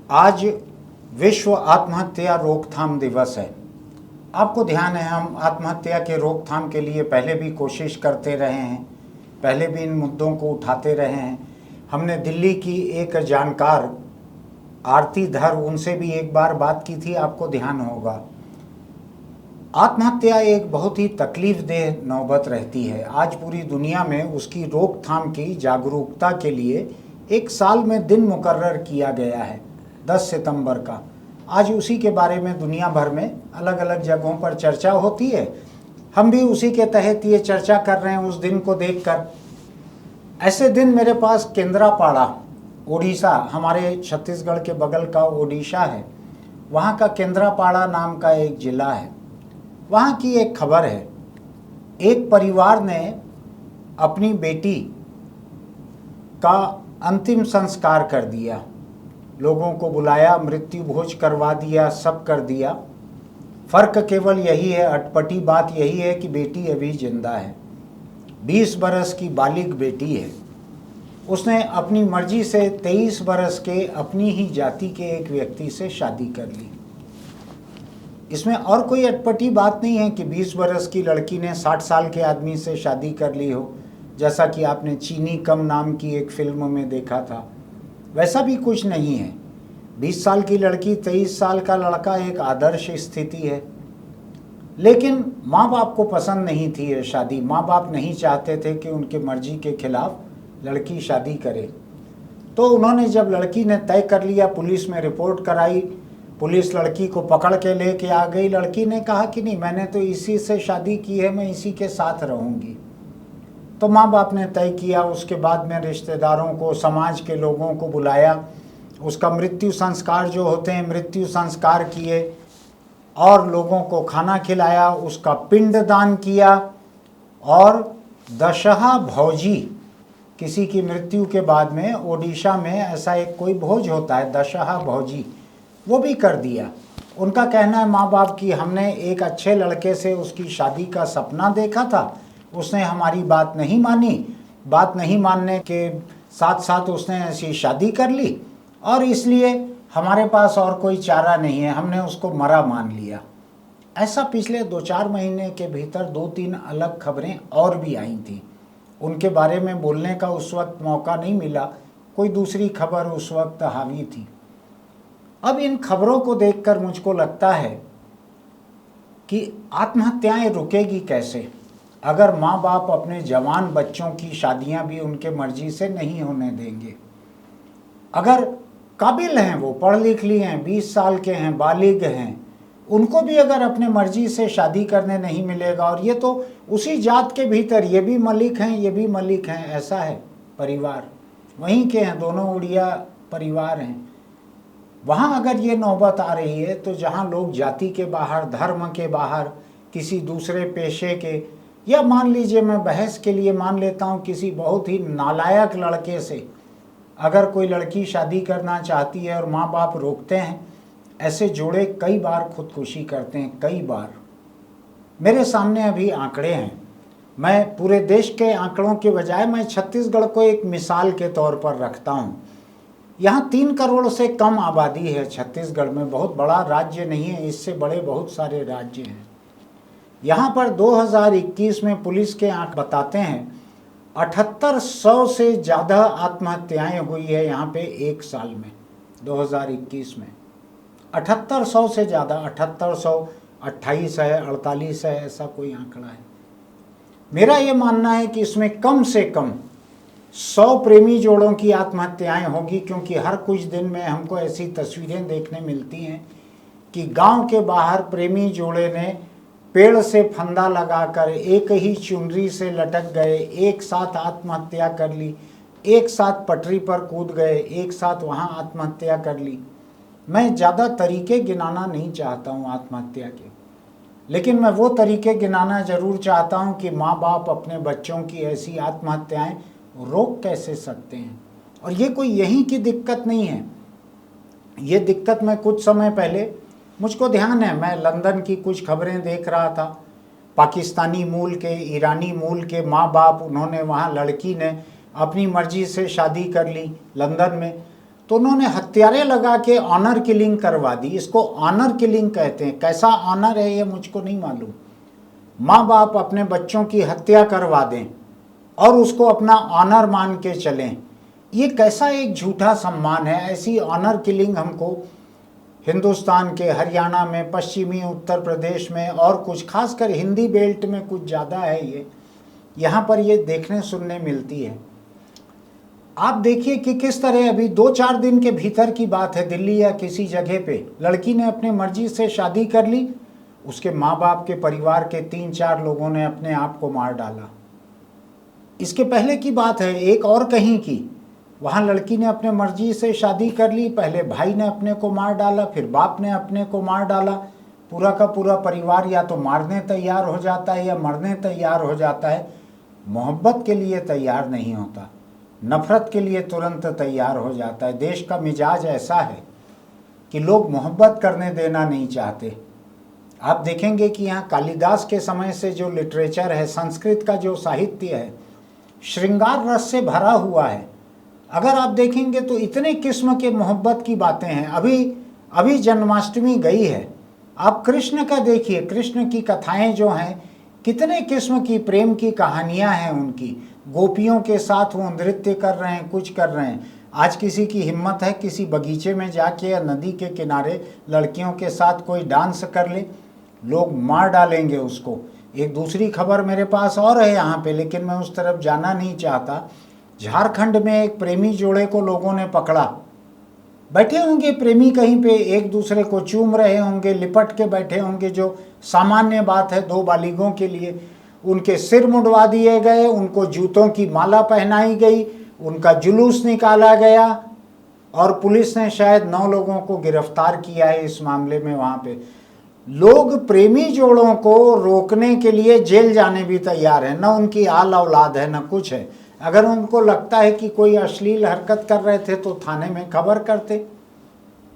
आज विश्व आत्महत्या रोकथाम दिवस है। आपको ध्यान है, हम आत्महत्या के रोकथाम के लिए पहले भी कोशिश करते रहे हैं, पहले भी इन मुद्दों को उठाते रहे हैं। हमने दिल्ली की एक जानकार आरती धर, उनसे भी एक बार बात की थी, आपको ध्यान होगा। आत्महत्या एक बहुत ही तकलीफदेह नौबत रहती है। आज पूरी दुनिया में उसकी रोकथाम की जागरूकता के लिए एक साल में दिन मुकर्रर किया गया है, 10 सितंबर का। आज उसी के बारे में दुनिया भर में अलग अलग जगहों पर चर्चा होती है। हम भी उसी के तहत ये चर्चा कर रहे हैं उस दिन को देखकर। ऐसे दिन मेरे पास केंद्रापाड़ा, ओडिशा, हमारे छत्तीसगढ़ के बगल का ओडिशा है, वहाँ का केंद्रापाड़ा नाम का एक ज़िला है। वहाँ की एक खबर है, एक परिवार ने अपनी बेटी का अंतिम संस्कार कर दिया, लोगों को बुलाया, मृत्यु भोज करवा दिया, सब कर दिया। फ़र्क केवल यही है, अटपटी बात यही है कि बेटी अभी जिंदा है। 20 बरस की बालिग बेटी है। उसने अपनी मर्जी से 23 बरस के अपनी ही जाति के एक व्यक्ति से शादी कर ली। इसमें और कोई अटपटी बात नहीं है कि 20 बरस की लड़की ने 60 साल के आदमी से शादी कर ली हो, जैसा कि आपने चीनी कम नाम की एक फिल्म में देखा था। वैसा भी कुछ नहीं है। 20 साल की लड़की, 23 साल का लड़का, एक आदर्श स्थिति है। लेकिन माँ बाप को पसंद नहीं थी ये शादी। माँ बाप नहीं चाहते थे कि उनके मर्जी के खिलाफ लड़की शादी करे। तो उन्होंने, जब लड़की ने तय कर लिया, पुलिस में रिपोर्ट कराई, पुलिस लड़की को पकड़ के लेके आ गई। लड़की ने कहा कि नहीं, मैंने तो इसी से शादी की है, मैं इसी के साथ रहूँगी। तो माँ बाप ने तय किया। उसके बाद में रिश्तेदारों को, समाज के लोगों को बुलाया, उसका मृत्यु संस्कार जो होते हैं, मृत्यु संस्कार किए और लोगों को खाना खिलाया, उसका पिंडदान किया। और दशहा भोजी, किसी की मृत्यु के बाद में ओडिशा में ऐसा एक कोई भोज होता है, दशहा भोजी, वो भी कर दिया। उनका कहना है माँ बाप की, हमने एक अच्छे लड़के से उसकी शादी का सपना देखा था, उसने हमारी बात नहीं मानी, बात नहीं मानने के साथ साथ उसने ऐसी शादी कर ली और इसलिए हमारे पास और कोई चारा नहीं है, हमने उसको मरा मान लिया। ऐसा पिछले 2-4 महीने के भीतर 2-3 अलग खबरें और भी आई थी। उनके बारे में बोलने का उस वक्त मौका नहीं मिला, कोई दूसरी खबर उस वक्त हावी थी। अब इन खबरों को देखकर मुझको लगता है कि आत्महत्याएं रुकेगी कैसे, अगर माँ बाप अपने जवान बच्चों की शादियां भी उनके मर्जी से नहीं होने देंगे। अगर काबिल हैं, वो पढ़ लिख लिए हैं, 20 साल के हैं, बालिग हैं, उनको भी अगर अपने मर्जी से शादी करने नहीं मिलेगा, और ये तो उसी जात के भीतर, ये भी मलिक हैं, ये भी मलिक हैं, ऐसा है परिवार, वहीं के हैं, दोनों उड़िया परिवार हैं। वहाँ अगर ये नौबत आ रही है, तो जहाँ लोग जाति के बाहर, धर्म के बाहर, किसी दूसरे पेशे के, या मान लीजिए, मैं बहस के लिए मान लेता हूँ, किसी बहुत ही नालायक लड़के से अगर कोई लड़की शादी करना चाहती है और माँ बाप रोकते हैं, ऐसे जोड़े कई बार खुदकुशी करते हैं, कई बार। मेरे सामने अभी आंकड़े हैं, मैं पूरे देश के आंकड़ों के बजाय मैं छत्तीसगढ़ को एक मिसाल के तौर पर रखता हूँ। यहाँ 3 करोड़ से कम आबादी है छत्तीसगढ़ में, बहुत बड़ा राज्य नहीं है, इससे बड़े बहुत सारे राज्य हैं। यहाँ पर 2021 में पुलिस के आंक बताते हैं 7800 से ज़्यादा आत्महत्याएं हुई है यहाँ पे एक साल में, 2021 में 7800 से ज़्यादा, 7828 है, 48 है, ऐसा कोई आंकड़ा है। मेरा ये मानना है कि इसमें कम से कम 100 प्रेमी जोड़ों की आत्महत्याएं होगी, क्योंकि हर कुछ दिन में हमको ऐसी तस्वीरें देखने मिलती हैं कि गांव के बाहर प्रेमी जोड़े ने पेड़ से फंदा लगाकर एक ही चुनरी से लटक गए, एक साथ आत्महत्या कर ली, एक साथ पटरी पर कूद गए, एक साथ वहां आत्महत्या कर ली। मैं ज़्यादा तरीके गिनाना नहीं चाहता हूं आत्महत्या के, लेकिन मैं वो तरीके गिनाना ज़रूर चाहता हूं कि माँ बाप अपने बच्चों की ऐसी आत्महत्याएं रोक कैसे सकते हैं। और ये कोई यहीं की दिक्कत नहीं है, ये दिक्कत मैं कुछ समय पहले, मुझको ध्यान है, मैं लंदन की कुछ खबरें देख रहा था। पाकिस्तानी मूल के, ईरानी मूल के माँ बाप, उन्होंने वहाँ लड़की ने अपनी मर्जी से शादी कर ली लंदन में, तो उन्होंने हत्यारे लगा के ऑनर किलिंग करवा दी। इसको ऑनर किलिंग कहते हैं। कैसा ऑनर है ये मुझको नहीं मालूम। माँ बाप अपने बच्चों की हत्या करवा दें और उसको अपना ऑनर मान के चलें, ये कैसा एक झूठा सम्मान है। ऐसी ऑनर किलिंग हमको हिंदुस्तान के हरियाणा में, पश्चिमी उत्तर प्रदेश में और कुछ, खासकर हिंदी बेल्ट में कुछ ज़्यादा है ये, यहाँ पर ये देखने सुनने मिलती है। आप देखिए कि किस तरह अभी 2-4 दिन के भीतर की बात है, दिल्ली या किसी जगह पे लड़की ने अपने मर्जी से शादी कर ली, उसके माँ बाप के परिवार के 3-4 लोगों ने अपने आप को मार डाला। इसके पहले की बात है एक और कहीं की, वहाँ लड़की ने अपने मर्जी से शादी कर ली, पहले भाई ने अपने को मार डाला, फिर बाप ने अपने को मार डाला। पूरा का पूरा परिवार या तो मारने तैयार हो जाता है या मरने तैयार हो जाता है, मोहब्बत के लिए तैयार नहीं होता, नफरत के लिए तुरंत तैयार हो जाता है। देश का मिजाज ऐसा है कि लोग मोहब्बत करने देना नहीं चाहते। आप देखेंगे कि यहाँ कालिदास के समय से जो लिटरेचर है, संस्कृत का जो साहित्य है, श्रृंगार रस से भरा हुआ है। अगर आप देखेंगे तो इतने किस्म के मोहब्बत की बातें हैं। अभी जन्माष्टमी गई है, आप कृष्ण का देखिए, कृष्ण की कथाएं जो हैं, कितने किस्म की प्रेम की कहानियां हैं उनकी। गोपियों के साथ वो नृत्य कर रहे हैं, कुछ कर रहे हैं। आज किसी की हिम्मत है किसी बगीचे में जाके या नदी के किनारे लड़कियों के साथ कोई डांस कर ले, लोग मार डालेंगे उसको। एक दूसरी खबर मेरे पास और है यहाँ पे, लेकिन मैं उस तरफ जाना नहीं चाहता। झारखंड में एक प्रेमी जोड़े को लोगों ने पकड़ा, बैठे होंगे प्रेमी कहीं पे, एक दूसरे को चूम रहे होंगे, लिपट के बैठे होंगे, जो सामान्य बात है दो बालिगों के लिए। उनके सिर मुंडवा दिए गए, उनको जूतों की माला पहनाई गई, उनका जुलूस निकाला गया और पुलिस ने शायद 9 लोगों को गिरफ्तार किया है इस मामले में। वहाँ पे लोग प्रेमी जोड़ों को रोकने के लिए जेल जाने भी तैयार हैं, न उनकी आल औलाद है न कुछ है। अगर उनको लगता है कि कोई अश्लील हरकत कर रहे थे तो थाने में खबर करते,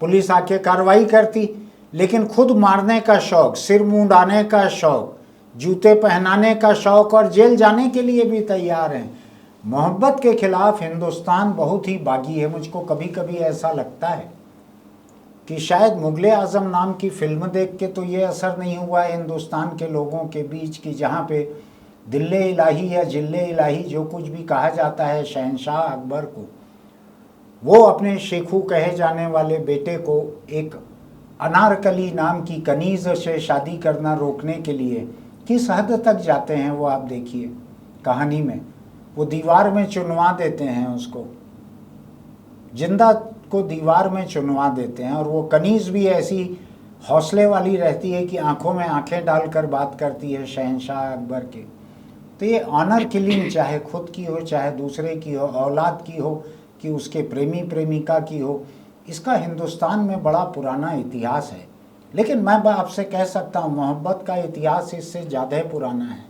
पुलिस आके कार्रवाई करती, लेकिन खुद मारने का शौक, सिर मुंडाने का शौक, जूते पहनाने का शौक और जेल जाने के लिए भी तैयार हैं। मोहब्बत के खिलाफ हिंदुस्तान बहुत ही बागी है। मुझको कभी कभी ऐसा लगता है कि शायद मुगले आजम नाम की फिल्म देख के तो ये असर नहीं हुआ है हिंदुस्तान के लोगों के बीच की, जहाँ पे दिल्ले इलाही या जिल्ले इलाही जो कुछ भी कहा जाता है शहंशाह अकबर को, वो अपने शेखू कहे जाने वाले बेटे को एक अनारकली नाम की कनीज से शादी करना रोकने के लिए किस हद तक जाते हैं वो आप देखिए कहानी में। वो दीवार में चुनवा देते हैं उसको, जिंदा को दीवार में चुनवा देते हैं। और वो कनीज भी ऐसी हौसले वाली रहती है कि आंखों में आंखें डालकर बात करती है शहंशाह अकबर के। तो ये ऑनर किलिंग चाहे खुद की हो चाहे दूसरे की हो, औलाद की हो कि उसके प्रेमी प्रेमिका की हो, इसका हिंदुस्तान में बड़ा पुराना इतिहास है। लेकिन मैं आपसे कह सकता हूँ मोहब्बत का इतिहास इससे ज़्यादा पुराना है।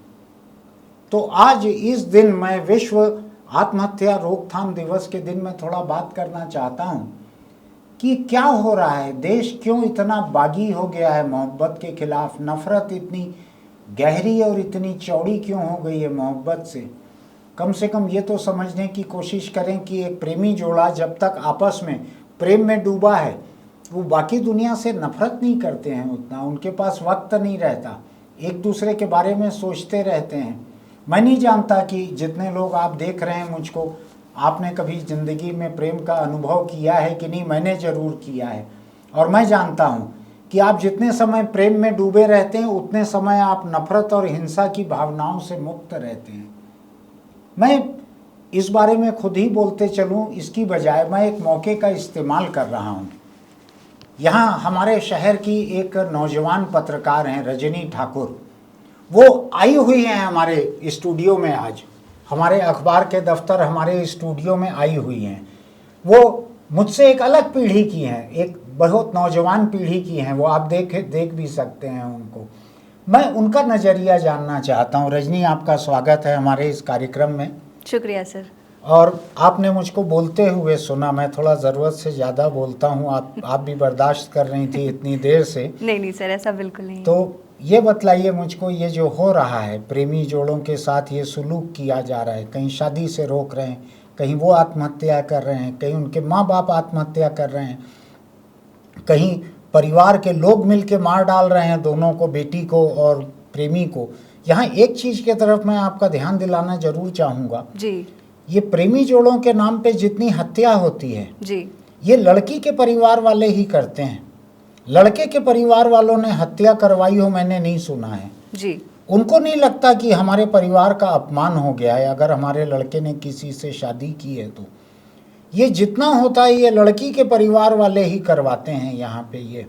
तो आज इस दिन मैं विश्व आत्महत्या रोकथाम दिवस के दिन में थोड़ा बात करना चाहता हूँ कि क्या हो रहा है, देश क्यों इतना बागी हो गया है मोहब्बत के खिलाफ, नफरत इतनी गहरी और इतनी चौड़ी क्यों हो गई है मोहब्बत से। कम से कम ये तो समझने की कोशिश करें कि एक प्रेमी जोड़ा जब तक आपस में प्रेम में डूबा है वो बाकी दुनिया से नफरत नहीं करते हैं उतना, उनके पास वक्त नहीं रहता, एक दूसरे के बारे में सोचते रहते हैं। मैं नहीं जानता कि जितने लोग आप देख रहे हैं मुझको, आपने कभी ज़िंदगी में प्रेम का अनुभव किया है कि नहीं। मैंने ज़रूर किया है और मैं जानता हूँ कि आप जितने समय प्रेम में डूबे रहते हैं उतने समय आप नफरत और हिंसा की भावनाओं से मुक्त रहते हैं। मैं इस बारे में खुद ही बोलते चलूँ इसकी बजाय मैं एक मौके का इस्तेमाल कर रहा हूँ। यहाँ हमारे शहर की एक नौजवान पत्रकार हैं रजनी ठाकुर, वो आई हुई हैं हमारे स्टूडियो में, आज हमारे अखबार के दफ्तर हमारे स्टूडियो में आई हुई हैं। वो मुझसे एक अलग पीढ़ी की हैं, एक बहुत नौजवान पीढ़ी की हैं। वो आप देख भी सकते हैं उनको। मैं उनका नज़रिया जानना चाहता हूँ। रजनी, आपका स्वागत है हमारे इस कार्यक्रम में। शुक्रिया सर। और आपने मुझको बोलते हुए सुना, मैं थोड़ा ज़रूरत से ज़्यादा बोलता हूँ, आप भी बर्दाश्त कर रही थी इतनी देर से। नहीं सर, ऐसा बिल्कुल नहीं। तो ये बतलाइए मुझको, ये जो हो रहा है प्रेमी जोड़ों के साथ ये सुलूक किया जा रहा है, कहीं शादी से रोक रहे हैं, कहीं वो आत्महत्या कर रहे हैं, कहीं उनके माँ बाप आत्महत्या कर रहे हैं, कहीं परिवार के लोग मिलके मार डाल रहे हैं दोनों को, बेटी को और प्रेमी को। यहाँ एक चीज़ की तरफ मैं आपका ध्यान दिलाना जरूर चाहूँगा जी ये प्रेमी जोड़ों के नाम पे जितनी हत्या होती है जी ये लड़की के परिवार वाले ही करते हैं। लड़के के परिवार वालों ने हत्या करवाई हो मैंने नहीं सुना है। जी उनको नहीं लगता कि हमारे परिवार का अपमान हो गया है अगर हमारे लड़के ने किसी से शादी की है। तो ये जितना होता है ये लड़की के परिवार वाले ही करवाते हैं यहाँ पे ये।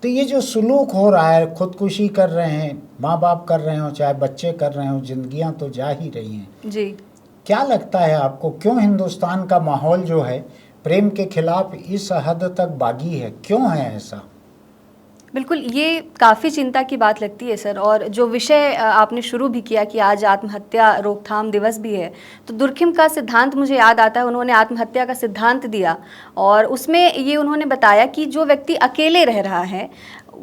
तो ये जो सुलूक हो रहा है, खुदकुशी कर रहे हैं, माँ बाप कर रहे हो चाहे बच्चे कर रहे हो, जिंदगियाँ तो जा ही रही हैं। जी क्या लगता है आपको क्यों हिंदुस्तान का माहौल जो है प्रेम के खिलाफ इस हद तक बागी है, क्यों है ऐसा? बिल्कुल, ये काफ़ी चिंता की बात लगती है सर। और जो विषय आपने शुरू भी किया कि आज आत्महत्या रोकथाम दिवस भी है, तो दुर्खिम का सिद्धांत मुझे याद आता है। उन्होंने आत्महत्या का सिद्धांत दिया और उसमें ये उन्होंने बताया कि जो व्यक्ति अकेले रह रहा है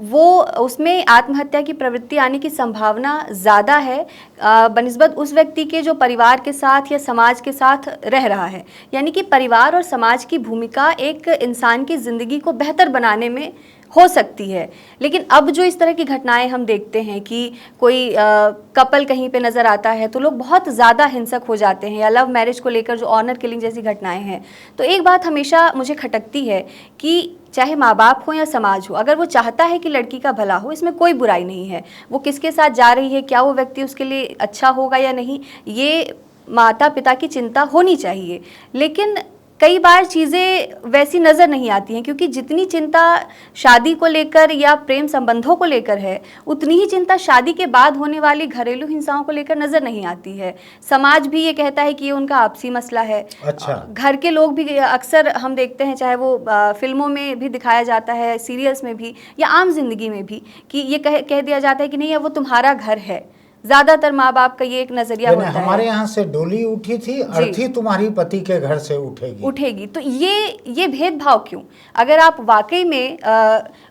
वो उसमें आत्महत्या की प्रवृत्ति आने की संभावना ज़्यादा है बनिस्बत उस व्यक्ति के जो परिवार के साथ या समाज के साथ रह रहा है। यानी कि परिवार और समाज की भूमिका एक इंसान की ज़िंदगी को बेहतर बनाने में हो सकती है। लेकिन अब जो इस तरह की घटनाएं हम देखते हैं कि कोई कपल कहीं पे नज़र आता है तो लोग बहुत ज़्यादा हिंसक हो जाते हैं, या लव मैरिज को लेकर जो ऑनर किलिंग जैसी घटनाएं हैं, तो एक बात हमेशा मुझे खटकती है कि चाहे माँ बाप हो या समाज हो, अगर वो चाहता है कि लड़की का भला हो, इसमें कोई बुराई नहीं है। वो किसके साथ जा रही है, क्या वो व्यक्ति उसके लिए अच्छा होगा या नहीं, ये माता पिता की चिंता होनी चाहिए। लेकिन कई बार चीज़ें वैसी नज़र नहीं आती हैं, क्योंकि जितनी चिंता शादी को लेकर या प्रेम संबंधों को लेकर है, उतनी ही चिंता शादी के बाद होने वाली घरेलू हिंसाओं को लेकर नज़र नहीं आती है। समाज भी ये कहता है कि ये उनका आपसी मसला है। अच्छा। घर के लोग भी अक्सर हम देखते हैं, चाहे वो फिल्मों में भी दिखाया जाता है, सीरियल्स में भी या आम जिंदगी में भी, कि ये कह दिया जाता है कि नहीं, वो तुम्हारा घर है। ज्यादातर माँ बाप का ये एक नजरिया होता है। हमारे यहाँ से डोली उठी थी, अर्थी तुम्हारी पति के घर से उठेगी। तो ये भेदभाव क्यों? अगर आप वाकई में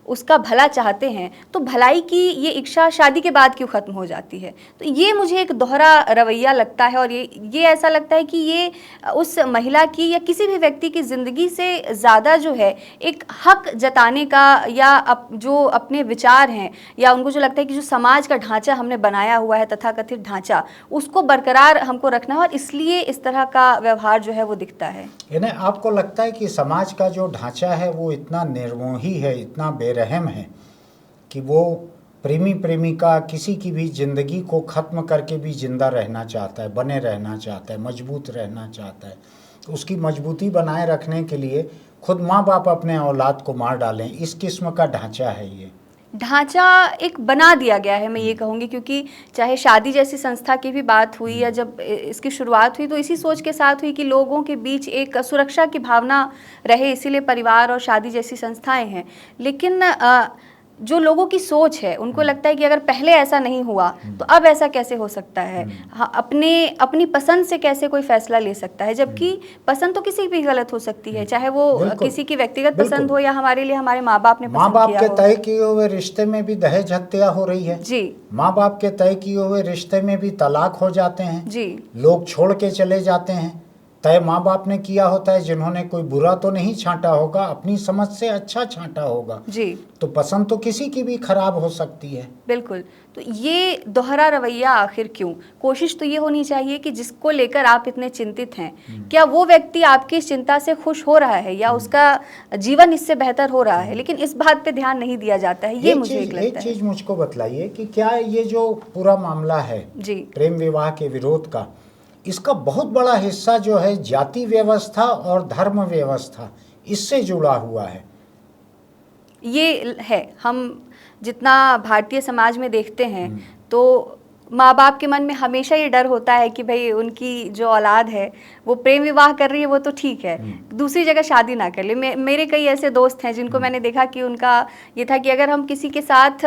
उसका भला चाहते हैं तो भलाई की ये इच्छा शादी के बाद क्यों खत्म हो जाती है? तो ये मुझे एक दोहरा रवैया लगता है। और ये ऐसा लगता है कि ये उस महिला की या किसी भी व्यक्ति की ज़िंदगी से ज़्यादा जो है एक हक जताने का, या जो अपने विचार हैं, या उनको जो लगता है कि जो समाज का ढांचा हमने बनाया हुआ है, तथाकथित ढांचा, उसको बरकरार हमको रखना है, और इसलिए इस तरह का व्यवहार जो है वो दिखता है। यानी आपको लगता है कि समाज का जो ढांचा है वो इतना निर्मोही है, इतना बेरहम है कि वो प्रेमी प्रेमिका किसी की भी जिंदगी को ख़त्म करके भी जिंदा रहना चाहता है, बने रहना चाहता है, मजबूत रहना चाहता है। तो उसकी मजबूती बनाए रखने के लिए खुद माँ बाप अपने औलाद को मार डालें, इस किस्म का ढांचा है। ये ढांचा एक बना दिया गया है, मैं ये कहूँगी, क्योंकि चाहे शादी जैसी संस्था की भी बात हुई या जब इसकी शुरुआत हुई तो इसी सोच के साथ हुई कि लोगों के बीच एक सुरक्षा की भावना रहे, इसीलिए परिवार और शादी जैसी संस्थाएं हैं। लेकिन जो लोगों की सोच है, उनको लगता है कि अगर पहले ऐसा नहीं हुआ तो अब ऐसा कैसे हो सकता है, हाँ, अपनी पसंद से कैसे कोई फैसला ले सकता है, जबकि पसंद तो किसी भी गलत हो सकती है, चाहे वो किसी की व्यक्तिगत पसंद हो या हमारे लिए हमारे माँ बाप ने माँ बाप के तय किए हुए रिश्ते में भी दहेज हत्या हो रही है जी। माँ बाप के तय किए हुए रिश्ते में भी तलाक हो जाते हैं जी। लोग छोड़ के चले जाते हैं। तय माँ बाप ने किया होता है, जिन्होंने कोई बुरा तो नहीं छांटा होगा, अपनी समझ से अच्छा छांटा होगा जी। तो पसंद तो किसी की भी खराब हो सकती है। बिल्कुल। तो ये दोहरा रवैया आखिर क्यों? कोशिश तो ये होनी चाहिए कि जिसको लेकर आप इतने चिंतित हैं, क्या वो व्यक्ति आपकी इस चिंता से खुश हो रहा है या उसका जीवन इससे बेहतर हो रहा है? लेकिन इस बात पे ध्यान नहीं दिया जाता है। ये मुझे लगता है। एक चीज मुझको बतलाइए कि क्या ये जो पूरा मामला है जी, प्रेम विवाह के विरोध का, इसका बहुत बड़ा हिस्सा जो है जाति व्यवस्था और धर्म व्यवस्था, इससे जुड़ा हुआ है। ये है, हम जितना भारतीय समाज में देखते हैं तो माँ बाप के मन में हमेशा ये डर होता है कि भाई उनकी जो औलाद है वो प्रेम विवाह कर रही है, वो तो ठीक है, दूसरी जगह शादी ना कर ले। मेरे कई ऐसे दोस्त हैं जिनको मैंने देखा कि उनका ये था कि अगर हम किसी के साथ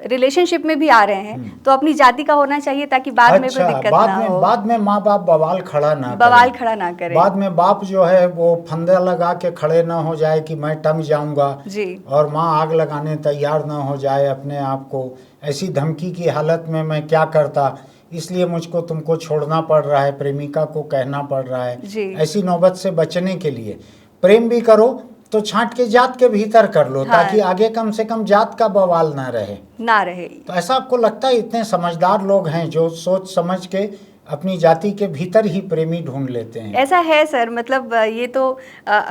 रिलेशनशिप में भी आ रहे हैं तो अपनी जाति का होना चाहिए, ताकि बाद में कोई दिक्कत ना हो। बाद में माँ बाप बवाल खड़ा ना करे। बाद में बाप जो है वो फंदा लगा के खड़े ना हो जाए कि मैं टंग जाऊंगा जी, और माँ आग लगाने तैयार ना हो जाए अपने आप को, ऐसी धमकी की हालत में मैं क्या करता, इसलिए मुझको तुमको छोड़ना पड़ रहा है, प्रेमिका को कहना पड़ रहा है। जी। ऐसी नौबत से बचने के लिए प्रेम भी करो तो छांट के जात के भीतर कर लो, हाँ। ताकि आगे कम से कम जात का बवाल ना रहे। तो ऐसा आपको लगता है इतने समझदार लोग हैं जो सोच समझ के अपनी जाति के भीतर ही प्रेमी ढूंढ लेते हैं? ऐसा है सर, मतलब ये तो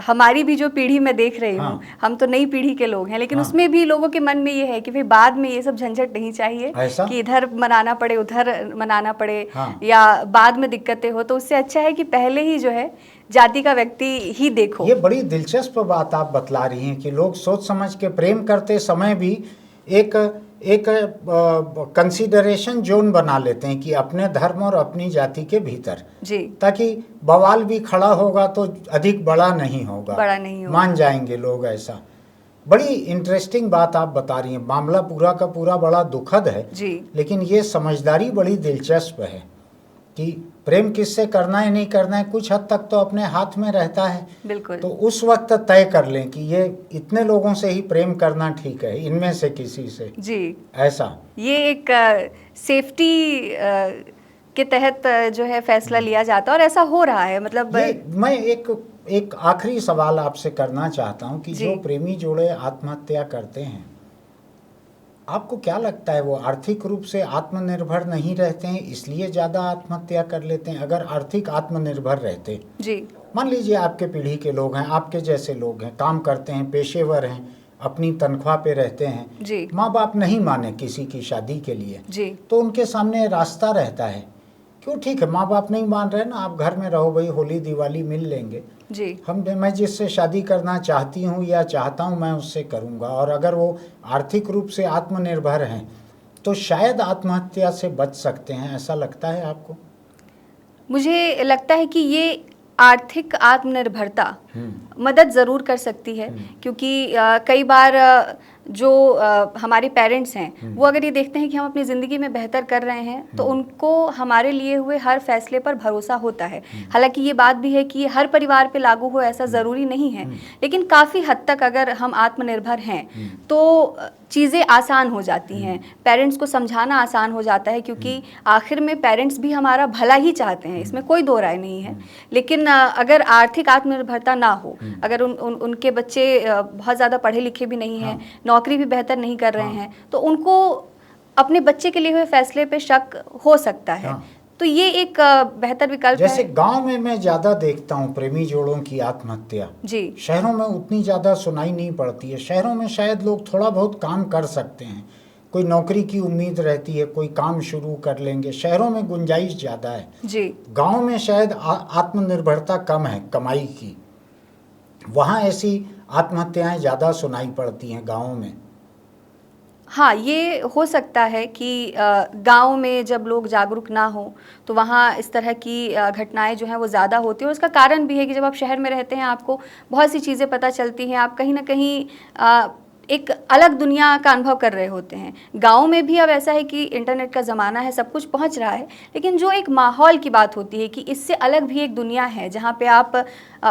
हमारी भी जो पीढ़ी मैं देख रही हूँ, हाँ। हम तो नई पीढ़ी के लोग हैं, लेकिन हाँ। उसमें भी लोगों के मन में ये है कि भाई बाद में ये सब झंझट नहीं चाहिए ऐसा? कि इधर मनाना पड़े उधर मनाना पड़े। हाँ। या बाद में दिक्कतें हो, तो उससे अच्छा है कि पहले ही जो है जाति का व्यक्ति ही देखो। ये बड़ी दिलचस्प बात आप बतला रही हैं कि लोग सोच समझ के प्रेम करते समय भी एक कंसीडरेशन जोन बना लेते हैं कि अपने धर्म और अपनी जाति के भीतर, जी, ताकि बवाल भी खड़ा होगा तो अधिक बड़ा नहीं होगा, मान जाएंगे लोग। ऐसा बड़ी इंटरेस्टिंग बात आप बता रही हैं। मामला पूरा का पूरा बड़ा दुखद है जी, लेकिन ये समझदारी बड़ी दिलचस्प है कि प्रेम किससे करना है नहीं करना है कुछ हद तक तो अपने हाथ में रहता है। बिल्कुल। तो उस वक्त तय कर लें कि ये इतने लोगों से ही प्रेम करना ठीक है, इनमें से किसी से। जी, ऐसा ये एक सेफ्टी के तहत जो है फैसला लिया जाता है और ऐसा हो रहा है। मतलब मैं एक आखिरी सवाल आपसे करना चाहता हूं कि जो प्रेमी जोड़े आत्महत्या करते हैं, आपको क्या लगता है वो आर्थिक रूप से आत्मनिर्भर नहीं रहते हैं इसलिए ज़्यादा आत्महत्या कर लेते हैं? अगर आर्थिक आत्मनिर्भर रहते, जी, मान लीजिए आपके पीढ़ी के लोग हैं, आपके जैसे लोग हैं, काम करते हैं, पेशेवर हैं, अपनी तनख्वाह पे रहते हैं, जी, माँ बाप नहीं माने किसी की शादी के लिए, जी, तो उनके सामने रास्ता रहता है क्यों, ठीक है माँ बाप नहीं मान रहे ना, आप घर में रहो भाई, होली दिवाली मिल लेंगे, जी, मैं जिससे शादी करना चाहती हूँ या चाहता हूँ मैं उससे करूँगा। और अगर वो आर्थिक रूप से आत्मनिर्भर हैं तो शायद आत्महत्या से बच सकते हैं, ऐसा लगता है आपको? मुझे लगता है कि ये आर्थिक आत्मनिर्भरता मदद ज़रूर कर सकती है, क्योंकि कई बार जो हमारे पेरेंट्स हैं वो अगर ये देखते हैं कि हम अपनी ज़िंदगी में बेहतर कर रहे हैं तो उनको हमारे लिए हुए हर फैसले पर भरोसा होता है। हालांकि ये बात भी है कि ये हर परिवार पे लागू हो ऐसा ज़रूरी नहीं है, लेकिन काफ़ी हद तक अगर हम आत्मनिर्भर हैं तो चीज़ें आसान हो जाती हैं, पेरेंट्स को समझाना आसान हो जाता है, क्योंकि आखिर में पेरेंट्स भी हमारा भला ही चाहते हैं, इसमें कोई दो राय नहीं है। लेकिन अगर आर्थिक आत्मनिर्भरता ना हो, अगर उनके बच्चे बहुत ज़्यादा पढ़े लिखे भी नहीं हैं, नौकरी भी बेहतर नहीं कर रहे हैं, तो उनको अपने बच्चे के लिए हुए फैसले पे शक हो सकता है। तो ये एक बेहतर विकल्प है। जैसे गांव में मैं ज़्यादा देखता हूँ प्रेमी जोड़ों की आत्महत्या, जी, शहरों में उतनी ज़्यादा सुनाई नहीं पड़ती है। शहरों में शायद लोग थोड़ा बहुत काम कर सकते हैं, कोई नौकरी की उम्मीद रहती है, कोई काम शुरू कर लेंगे, शहरों में गुंजाइश ज़्यादा है। जी, गांव में शायद आत्मनिर्भरता कम है कमाई की, वहाँ ऐसी आत्महत्याएं ज़्यादा सुनाई पड़ती हैं गाँवों में। हाँ, ये हो सकता है कि गांव में जब लोग जागरूक ना हो तो वहाँ इस तरह की घटनाएं जो हैं वो ज़्यादा होती हैं। और उसका कारण भी है कि जब आप शहर में रहते हैं आपको बहुत सी चीज़ें पता चलती हैं, आप कहीं ना कहीं एक अलग दुनिया का अनुभव कर रहे होते हैं। गाँव में भी अब ऐसा है कि इंटरनेट का ज़माना है, सब कुछ पहुँच रहा है, लेकिन जो एक माहौल की बात होती है कि इससे अलग भी एक दुनिया है जहाँ पे आप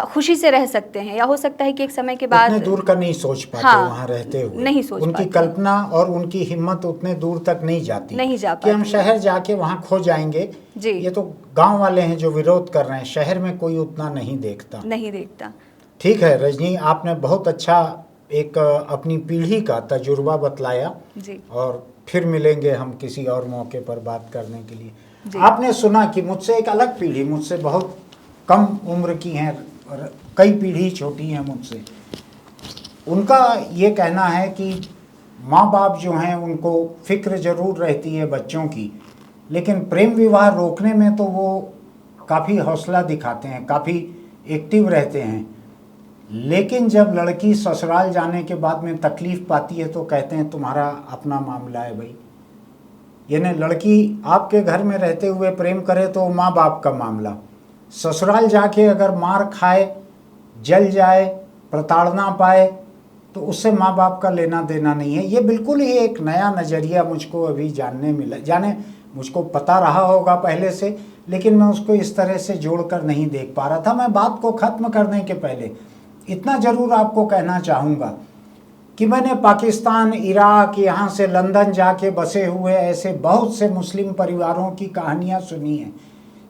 खुशी से रह सकते हैं, या हो सकता है कि एक समय के बाद उतने दूर का नहीं सोच पाते। हाँ, वहाँ रहते हुए नहीं सोच उनकी पाते। कल्पना और उनकी हिम्मत उतने दूर तक नहीं जाती, नहीं जा कि हम शहर जाके वहाँ खो जाएंगे। जी, ये तो गांव वाले हैं जो विरोध कर रहे हैं, शहर में कोई उतना नहीं देखता। ठीक है रजनी, आपने बहुत अच्छा एक अपनी पीढ़ी का तजुर्बा बतलाया जी, और फिर मिलेंगे हम किसी और मौके पर बात करने के लिए। आपने सुना कि मुझसे एक अलग पीढ़ी, मुझसे बहुत कम उम्र की हैं, कई पीढ़ी छोटी हैं मुझसे, उनका ये कहना है कि माँ बाप जो हैं उनको फिक्र ज़रूर रहती है बच्चों की, लेकिन प्रेम विवाह रोकने में तो वो काफ़ी हौसला दिखाते हैं, काफ़ी एक्टिव रहते हैं, लेकिन जब लड़की ससुराल जाने के बाद में तकलीफ़ पाती है तो कहते हैं तुम्हारा अपना मामला है भाई। यानी लड़की आपके घर में रहते हुए प्रेम करे तो माँ बाप का मामला, ससुराल जाके अगर मार खाए, जल जाए, प्रताड़ना पाए तो उससे माँ बाप का लेना देना नहीं है। ये बिल्कुल ही एक नया नज़रिया मुझको अभी जानने मिला। जाने मुझको पता रहा होगा पहले से, लेकिन मैं उसको इस तरह से जोड़कर नहीं देख पा रहा था। मैं बात को ख़त्म करने के पहले इतना ज़रूर आपको कहना चाहूँगा कि मैंने पाकिस्तान, इराक, यहाँ से लंदन जाके बसे हुए ऐसे बहुत से मुस्लिम परिवारों की कहानियाँ सुनी हैं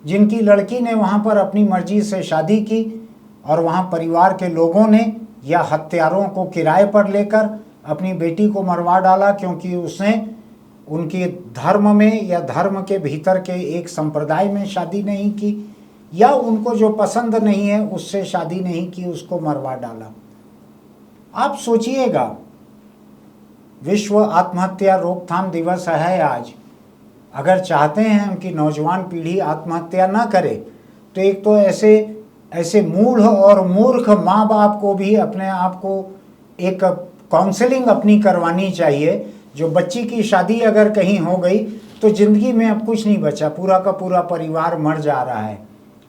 जिनकी लड़की ने वहाँ पर अपनी मर्जी से शादी की और वहाँ परिवार के लोगों ने या हत्यारों को किराए पर लेकर अपनी बेटी को मरवा डाला, क्योंकि उसने उनके धर्म में या धर्म के भीतर के एक संप्रदाय में शादी नहीं की या उनको जो पसंद नहीं है उससे शादी नहीं की, उसको मरवा डाला। आप सोचिएगा, विश्व आत्महत्या रोकथाम दिवस है आज। अगर चाहते हैं हम कि नौजवान पीढ़ी आत्महत्या ना करे, तो एक तो ऐसे मूढ़ और मूर्ख माँ बाप को भी अपने आप को एक काउंसलिंग अपनी करवानी चाहिए। जो बच्ची की शादी अगर कहीं हो गई तो ज़िंदगी में अब कुछ नहीं बचा, पूरा का पूरा परिवार मर जा रहा है।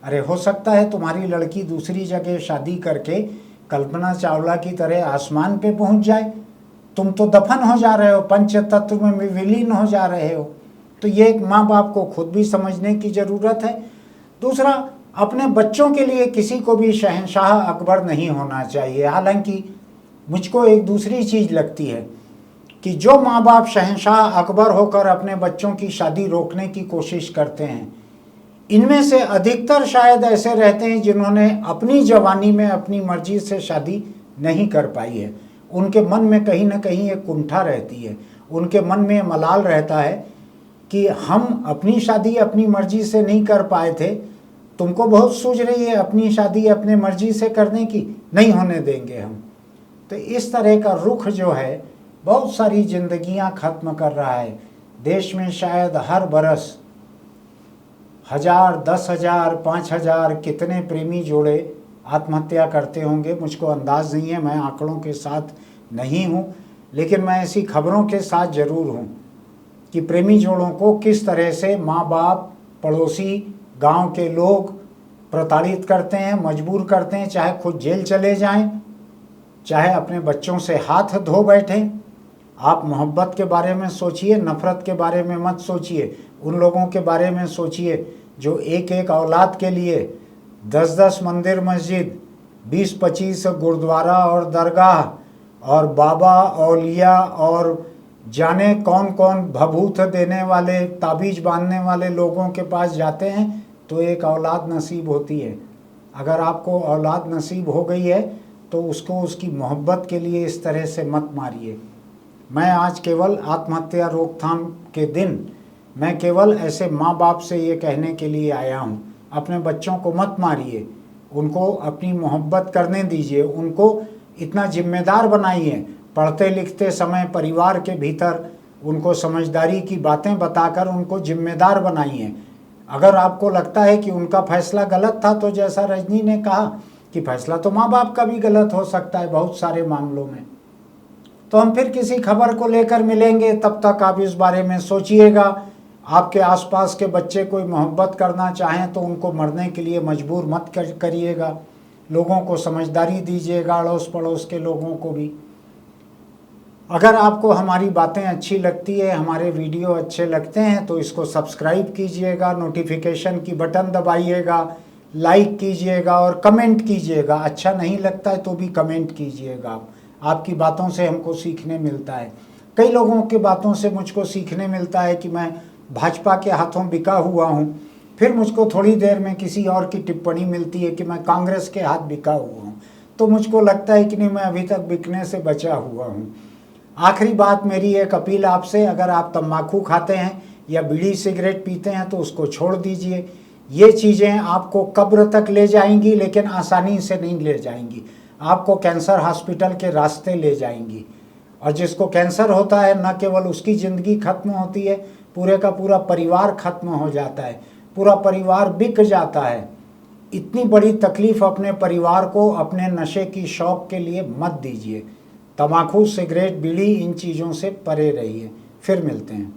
अरे हो सकता है तुम्हारी लड़की दूसरी जगह शादी करके कल्पना चावला की तरह आसमान पे पहुंच जाए, तुम तो दफन हो जा रहे हो, पंच तत्व में विलीन हो जा रहे हो। तो ये एक माँ बाप को खुद भी समझने की ज़रूरत है। दूसरा, अपने बच्चों के लिए किसी को भी शहंशाह अकबर नहीं होना चाहिए। हालांकि मुझको एक दूसरी चीज़ लगती है कि जो माँ बाप शहंशाह अकबर होकर अपने बच्चों की शादी रोकने की कोशिश करते हैं, इनमें से अधिकतर शायद ऐसे रहते हैं जिन्होंने अपनी जवानी में अपनी मर्जी से शादी नहीं कर पाई है। उनके मन में कहीं ना कहीं एक कुंठा रहती है, उनके मन में मलाल रहता है कि हम अपनी शादी अपनी मर्जी से नहीं कर पाए थे, तुमको बहुत सूझ रही है अपनी शादी अपने मर्जी से करने की, नहीं होने देंगे हम। तो इस तरह का रुख जो है बहुत सारी जिंदगियां ख़त्म कर रहा है। देश में शायद हर बरस 1000, 10,000, 5,000 कितने प्रेमी जोड़े आत्महत्या करते होंगे, मुझको अंदाज़ नहीं है, मैं आंकड़ों के साथ नहीं हूँ, लेकिन मैं ऐसी खबरों के साथ ज़रूर हूँ कि प्रेमी जोड़ों को किस तरह से माँ बाप, पड़ोसी, गांव के लोग प्रताड़ित करते हैं, मजबूर करते हैं, चाहे खुद जेल चले जाएं, चाहे अपने बच्चों से हाथ धो बैठें। आप मोहब्बत के बारे में सोचिए, नफ़रत के बारे में मत सोचिए। उन लोगों के बारे में सोचिए जो एक एक औलाद के लिए 10-10 मंदिर मस्जिद, 20-25 गुरुद्वारा और दरगाह और बाबा औलिया और जाने कौन कौन भभूत देने वाले, ताबीज़ बांधने वाले लोगों के पास जाते हैं तो एक औलाद नसीब होती है। अगर आपको औलाद नसीब हो गई है तो उसको उसकी मोहब्बत के लिए इस तरह से मत मारिए। मैं आज केवल आत्महत्या रोकथाम के दिन मैं केवल ऐसे माँ बाप से ये कहने के लिए आया हूँ, अपने बच्चों को मत मारिए, उनको अपनी मोहब्बत करने दीजिए, उनको इतना जिम्मेदार बनाइए। पढ़ते लिखते समय परिवार के भीतर उनको समझदारी की बातें बताकर उनको जिम्मेदार बनाइए। अगर आपको लगता है कि उनका फैसला गलत था, तो जैसा रजनी ने कहा कि फैसला तो माँ बाप का भी गलत हो सकता है बहुत सारे मामलों में। तो हम फिर किसी खबर को लेकर मिलेंगे, तब तक आप इस बारे में सोचिएगा। आपके आसपास के बच्चे कोई मोहब्बत करना चाहें तो उनको मरने के लिए मजबूर मत करिएगा। लोगों को समझदारी दीजिएगा, अड़ोस पड़ोस के लोगों को भी। अगर आपको हमारी बातें अच्छी लगती है, हमारे वीडियो अच्छे लगते हैं, तो इसको सब्सक्राइब कीजिएगा, नोटिफिकेशन की बटन दबाइएगा, लाइक कीजिएगा और कमेंट कीजिएगा। अच्छा नहीं लगता है तो भी कमेंट कीजिएगा। आपकी बातों से हमको सीखने मिलता है। कई लोगों की बातों से मुझको सीखने मिलता है कि मैं भाजपा के हाथों बिका हुआ हूँ, फिर मुझको थोड़ी देर में किसी और की टिप्पणी मिलती है कि मैं कांग्रेस के हाथ बिका हुआ हूँ, तो मुझको लगता है कि नहीं, मैं अभी तक बिकने से बचा हुआ हूँ। आखिरी बात मेरी एक अपील आपसे, अगर आप तम्बाकू खाते हैं या बीड़ी सिगरेट पीते हैं तो उसको छोड़ दीजिए। ये चीज़ें आपको कब्र तक ले जाएंगी, लेकिन आसानी से नहीं ले जाएंगी, आपको कैंसर हॉस्पिटल के रास्ते ले जाएंगी। और जिसको कैंसर होता है, न केवल उसकी ज़िंदगी खत्म होती है, पूरे का पूरा परिवार खत्म हो जाता है, पूरा परिवार बिक जाता है। इतनी बड़ी तकलीफ़ अपने परिवार को अपने नशे की शौक़ के लिए मत दीजिए। तम्बाकू, सिगरेट, बीड़ी, इन चीज़ों से परे रहिए। फिर मिलते हैं।